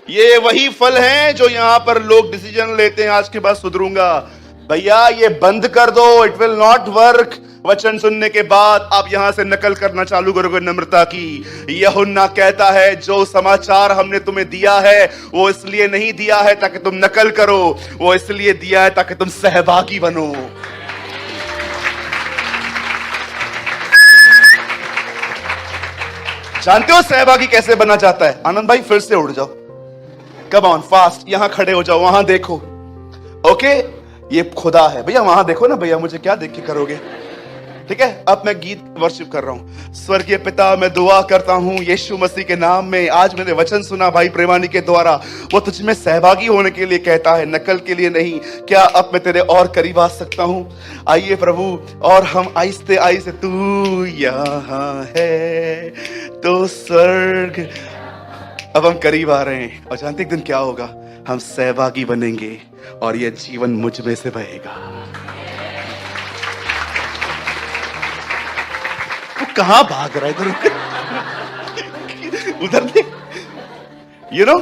ये वही फल हैं जो यहां पर लोग डिसीजन लेते हैं, आज के बाद सुधरूंगा। भैया ये बंद कर दो, इट विल नॉट वर्क। वचन सुनने के बाद आप यहां से नकल करना चालू करोगे नम्रता की। यूहन्ना कहता है जो समाचार हमने तुम्हें दिया है वो इसलिए नहीं दिया है ताकि तुम नकल करो, वो इसलिए दिया है ताकि तुम सहभागी बनो। जानते हो सहभागी कैसे बना जाता है? आनंद भाई फिर से उठ जाओ, कम ऑन फास्ट, यहां खड़े हो जाओ, वहां देखो। ओके ये खुदा है भैया, वहां देखो ना भैया, मुझे क्या देख के करोगे? ठीक है, अब मैं गीत वर्शिप कर रहा हूं। स्वर्गीय पिता, मैं दुआ करता हूं यीशु मसीह के नाम में, आज मैंने वचन सुना भाई प्रेमानी के द्वारा, वो तुझ में सहभागी होने के लिए कहता है, नकल के लिए नहीं। क्या अब मैं तेरे और करीब आ सकता हूं? आइए प्रभु, और हम आहिस्ते आहिस्ते, तू यहाँ है तो स्वर्ग, अब हम करीब आ रहे हैं। और जानते एक दिन क्या होगा? हम सहभागी बनेंगे और यह जीवन मुझ में से बहेगा। वो कहां भाग रहा है इधर उधर देख, यू नो।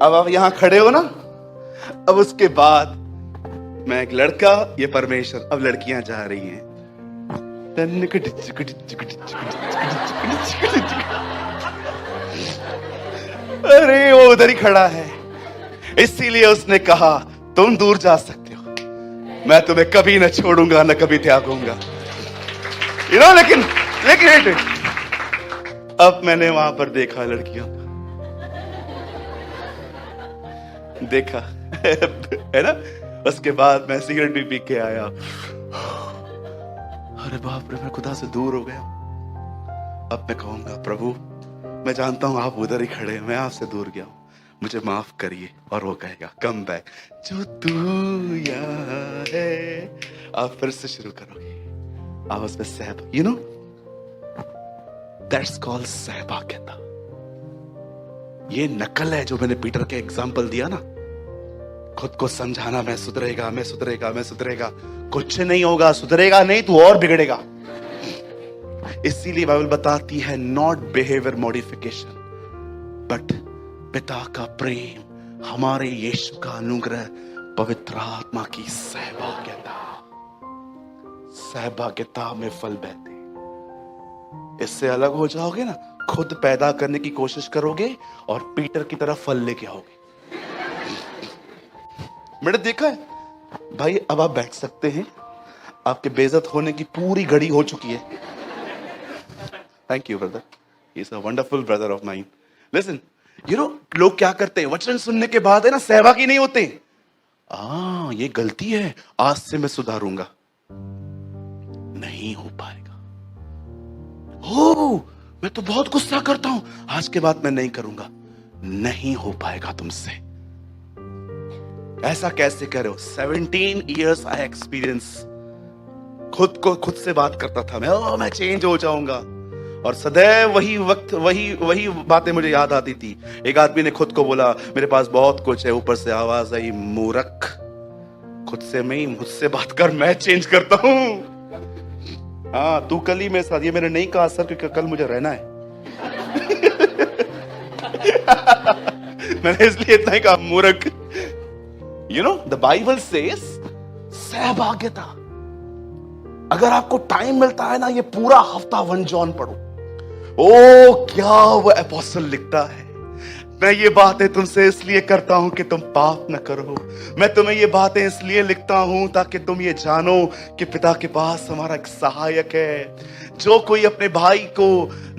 अब आप यहां खड़े हो ना, अब उसके बाद मैं एक लड़का, ये परमेश्वर, अब लड़कियां जा रही हैं। अरे वो उधर ही खड़ा है, इसीलिए उसने कहा तुम दूर जा सकते हो, मैं तुम्हें कभी न छोड़ूंगा न कभी त्यागूंगा। यू नो, लेकिन अब मैंने वहां पर देखा लड़कियों, देखा है ना। उसके बाद मैं सिगरेट भी पी के आया। अरे बाप रे, मैं खुदा से दूर हो गया। अब मैं कहूंगा प्रभु, मैं जानता हूं आप उधर ही खड़े हैं, मैं आपसे दूर गया हूं, मुझे माफ करिए। और वो कहेगा कम बैक, जो तू यहाँ है। आप फिर से शुरू करोगे, आप उसमें सहभाग, यू नो, दैट्स कॉल्ड सहभागिता। ये नकल है जो मैंने पीटर के एग्जाम्पल दिया ना, खुद को समझाना मैं सुधरेगा, मैं सुधरेगा, मैं सुधरेगा, कुछ नहीं होगा, सुधरेगा नहीं तू और बिगड़ेगा। इसीलिए बाइबल बताती है नॉट बिहेवियर मॉडिफिकेशन बट पिता का प्रेम, हमारे यीशु का अनुग्रह, पवित्र आत्मा की सहभागिता। सहभागिता में फल बहते। इससे अलग हो जाओगे ना, खुद पैदा करने की कोशिश करोगे और पीटर की तरह फल लेके आओगे। मैंने देखा है भाई। अब आप बैठ सकते हैं, आपके बेइज्जत होने की पूरी घड़ी हो चुकी है। Thank you brother, he is a wonderful brother of mine. Listen, you know, लोग क्या करते हैं, वचन सुनने के बाद है ना सहभागी नहीं होते। ये गलती है, आज से मैं सुधारूंगा। नहीं हो पाएगा। मैं तो बहुत गुस्सा करता हूं, आज के बाद मैं नहीं करूंगा। नहीं हो पाएगा तुमसे। ऐसा कैसे करो? 17 years आई एक्सपीरियंस। खुद से बात करता था मैं चेंज हो जाऊंगा, और सदैव वही वक्त, वही बातें मुझे याद आती थी। एक आदमी ने खुद को बोला मेरे पास बहुत कुछ है, ऊपर से आवाज आई मूर्ख, खुद से मैं, मुझसे बात कर, मैं चेंज करता हूं। हाँ, तू कल ही मेरे साथ, ये मैंने नहीं कहा सर क्योंकि कल मुझे रहना है। मैंने इसलिए इतना ही कहा मूर्ख। You know, the Bible says सहभागिता। अगर आपको टाइम मिलता है ना, ये पूरा हफ्ता 1 जॉन पढ़ो। क्या वो एपोस्टल लिखता है, मैं ये बातें तुमसे इसलिए करता हूं कि तुम पाप न करो। मैं तुम्हें ये बातें इसलिए लिखता हूं ताकि तुम ये जानो कि पिता के पास हमारा एक सहायक है। जो कोई अपने भाई को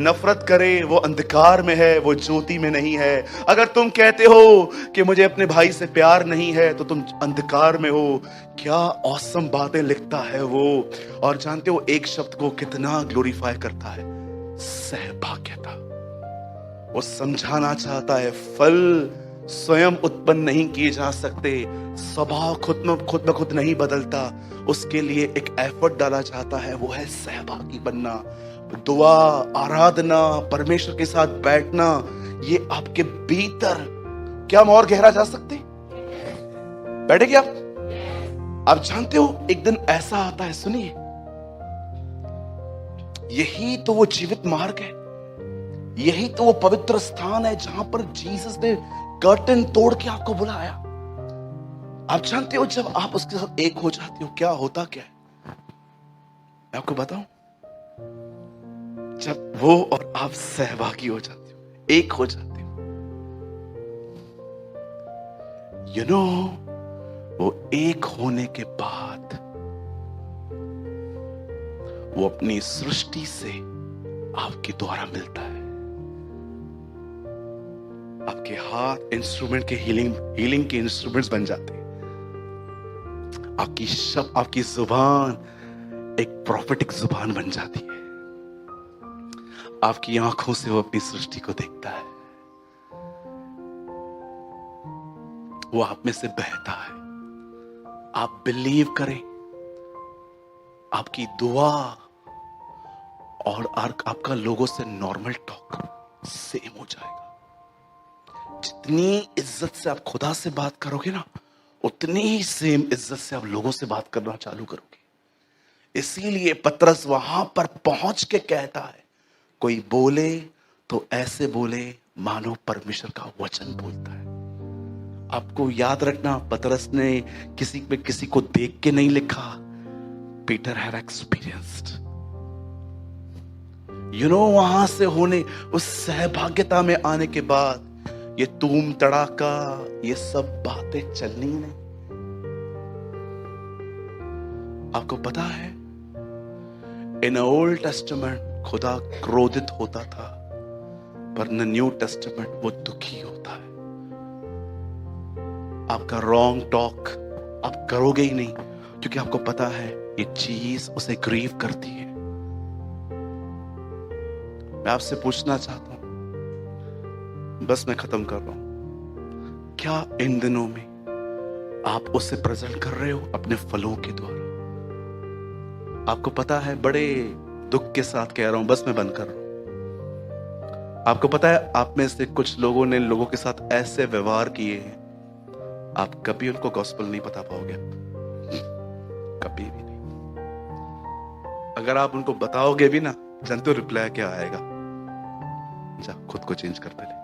नफरत करे वो अंधकार में है, वो ज्योति में नहीं है। अगर तुम कहते हो कि मुझे अपने भाई से प्यार नहीं है तो तुम अंधकार में हो। क्या ऑसम बातें लिखता है वो। और जानते हो एक शब्द को कितना ग्लोरीफाई करता है? सहभागिता। वो समझाना चाहता है फल स्वयं उत्पन्न नहीं किए जा सकते, स्वभाव खुद में खुद नहीं बदलता, उसके लिए एक एफर्ट डाला जाता है, वो है सहभागी बनना। दुआ, आराधना, परमेश्वर के साथ बैठना, ये आपके भीतर। क्या हम और गहरा जा सकते? बैठेंगे आप जानते हो एक दिन ऐसा आता है, सुनिए, यही तो वो जीवित मार्ग है। यही तो वो पवित्र स्थान है जहां पर जीसस ने कर्टन तोड़ के आपको बुलाया। आप जानते हो जब आप उसके साथ एक हो जाते हो क्या होता क्या है? मैं आपको बताऊं, जब वो और आप सहभागी हो जाते हो, एक हो जाते हो, यू नो, वो एक होने के बाद वो अपनी सृष्टि से आपके द्वारा मिलता है। आपके हाथ इंस्ट्रूमेंट के हीलिंग के इंस्ट्रूमेंट्स बन जाते हैं। आपकी जुबान एक प्रोफेटिक जुबान बन जाती है। आपकी आंखों से वो अपनी सृष्टि को देखता है, वो आप में से बहता है। आप बिलीव करें, आपकी दुआ और आपका लोगों से नॉर्मल टॉक सेम हो जाएगा। जितनी इज्जत से आप खुदा से बात करोगे ना, उतनी ही सेम इज्जत से आप लोगों से बात करना चालू करोगे। इसीलिए पतरस वहां पर पहुंच के कहता है, कोई बोले तो ऐसे बोले मानो परमेश्वर का वचन बोलता है। आपको याद रखना, पतरस ने किसी को देख के नहीं लिखा। पीटर हैड एक्सपीरियंस्ड, वहां से होने, उस सहभागिता में आने के बाद ये तूम तड़ाका, ये सब बातें चलनी नहीं। आपको पता है, इन ओल्ड टेस्टामेंट खुदा क्रोधित होता था, पर इन न्यू टेस्टामेंट वो दुखी होता है। आपका रॉन्ग टॉक आप करोगे ही नहीं, क्योंकि आपको पता है ये चीज उसे ग्रीव करती है। मैं आपसे पूछना चाहता हूं, बस मैं खत्म कर रहा हूं, क्या इन दिनों में आप उसे प्रेजेंट कर रहे हो अपने फलों के द्वारा? आपको पता है, बड़े दुख के साथ कह रहा हूं, बस मैं बंद कर रहा हूं। आपको पता है, आप में से कुछ लोगों ने लोगों के साथ ऐसे व्यवहार किए हैं, आप कभी उनको गॉस्पेल नहीं बता पाओगे, कभी भी नहीं। अगर आप उनको बताओगे भी ना, जानते हो रिप्लाई क्या आएगा? जा खुद को चेंज करते ले।